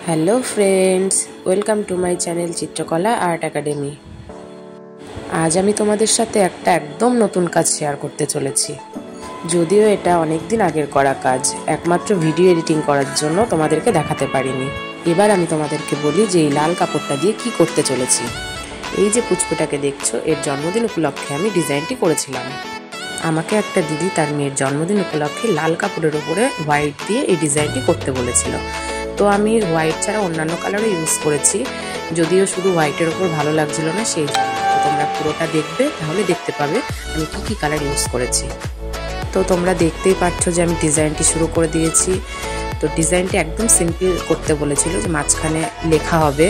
Hello friends, welcome to my channel চিত্রকলা art academy. আজ আমি তোমাদের সাথে একটা একদম নতুন কাজ শেয়ার করতে চলেছি। যদিও এটা অনেক দিন আগের করা কাজ, একমাত্র ভিডিও এডিটিং করার জন্য তোমাদেরকে দেখাতে পারিনি। এবার আমি তোমাদেরকে বলি যে এই লাল কাপড়টা দিয়ে কি করতে চলেছি। এই যে পুচকুটাকে দেখছো, এর জন্মদিন উপলক্ষে আমি ডিজাইনটি করেছিলাম। আমাকে একটা দিদি তার মেয়ের জন্মদিন উপলক্ষে লাল কাপড়ের উপরে হোয়াইট দিয়ে এই ডিজাইনটি করতে বলেছিল। তো আমি হোয়াইট ছাড়া অন্যান্য কালারও ইউজ করেছি, যদিও শুধু হোয়াইটের ওপর ভালো লাগছিল না, সেই তোমরা পুরোটা দেখবে, তাহলে দেখতে পাবে আমি কি কালার ইউজ করেছি। তো তোমরা দেখতেই পাচ্ছো যে আমি ডিজাইনটি শুরু করে দিয়েছি। তো ডিজাইনটি একদম সিম্পল করতে বলেছিল, যে মাঝখানে লেখা হবে।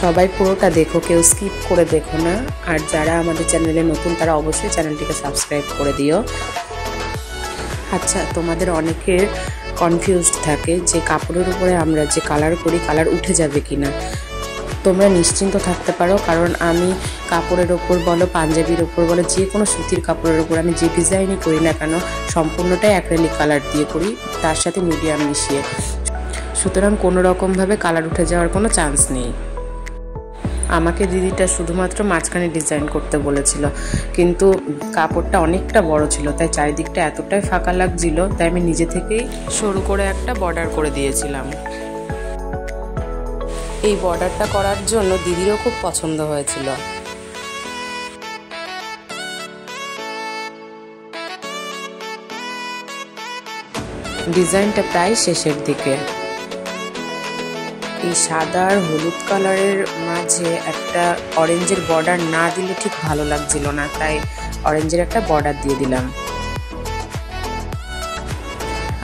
সবাই পুরোটা দেখো, কেউ স্কিপ করে দেখো না। আর যারা আমাদের চ্যানেলে নতুন তারা অবশ্যই চ্যানেলটিকে সাবস্ক্রাইব করে দিও। আচ্ছা, তোমাদের অনেকের কনফিউজড থাকে যে কাপড়ের উপরে আমরা যে কালার করি, কালার উঠে যাবে কিনা। তোমরা নিশ্চিন্ত থাকতে পারো, কারণ আমি কাপড়ের ওপর বলো, পাঞ্জাবির ওপর বলো, যে কোনো সুতির কাপড়ের ওপর আমি যে ডিজাইনই করি না কেন, সম্পূর্ণটাই অ্যাক্রিলিক কালার দিয়ে করি, তার সাথে মিডিয়াম মিশিয়ে। সুতরাং কোনো রকমভাবে কালার উঠে যাওয়ার কোনো চান্স নেই। আমাকে দিদিটা শুধুমাত্র মাঝখানে ডিজাইন করতে বলেছিল, কিন্তু কাপড়টা অনেকটা বড় ছিল, তাই চারিদিকটা এতটাই ফাঁকা লাগছিল, তাই আমি নিজে থেকেই সরু করে একটা বর্ডার করে দিয়েছিলাম। এই বর্ডারটা করার জন্য দিদিরও খুব পছন্দ হয়েছিল। ডিজাইনটা প্রায় শেষের দিকে। এই সাদা আর হলুদ কালারের মাঝে একটা অরেঞ্জের বর্ডার না দিলে ঠিক ভালো লাগছিল না, তাই অরেঞ্জের একটা বর্ডার দিয়ে দিলাম।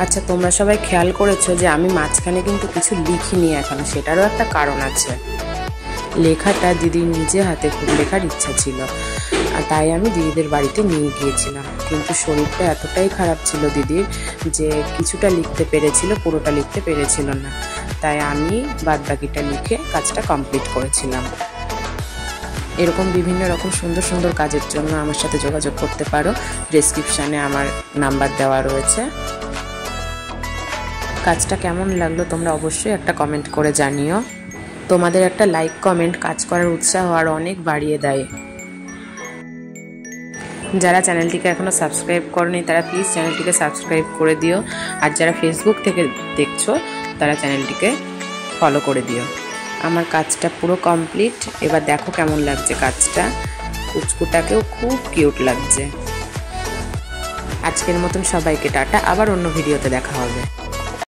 আচ্ছা, তোমরা সবাই খেয়াল করেছো যে আমি মাঝখানে কিন্তু কিছু লিখিনি এখনো, সেটারও একটা কারণ আছে। লেখাটা দিদির নিজে হাতে খুব লেখার ইচ্ছা ছিল, আর তাই আমি দিদিদের বাড়িতে নিয়ে গিয়েছিলাম। কিন্তু শরীরটা এতটাই খারাপ ছিল দিদির যে কিছুটা লিখতে পেরেছিল, পুরোটা লিখতে পেরেছিল না, তাই আমি বাদবাকিটা লিখে কাজটা কমপ্লিট করেছিলাম। এরকম বিভিন্ন রকম সুন্দর সুন্দর কাজের জন্য আমার সাথে যোগাযোগ করতে পারো, ডেসক্রিপশানে আমার নাম্বার দেওয়া রয়েছে। কাজটা কেমন লাগলো তোমরা অবশ্যই একটা কমেন্ট করে জানিও। তোমাদের একটা লাইক কমেন্ট কাজ করার উৎসাহ আর অনেক বাড়িয়ে দেয়। যারা চ্যানেলটিকে এখনও সাবস্ক্রাইব করনি তারা প্লিজ চ্যানেলটিকে সাবস্ক্রাইব করে দিও, আর যারা ফেসবুক থেকে দেখছো তারা চ্যানেলটিকে ফলো করে দিও। আমার কাজটা পুরো কমপ্লিট। এবার দেখো কেমন লাগছে কাজটা। কুচকুটাকেও খুব কিউট লাগছে। আজকের মতন সবাইকে টাটা, আবার অন্য ভিডিওতে দেখা হবে।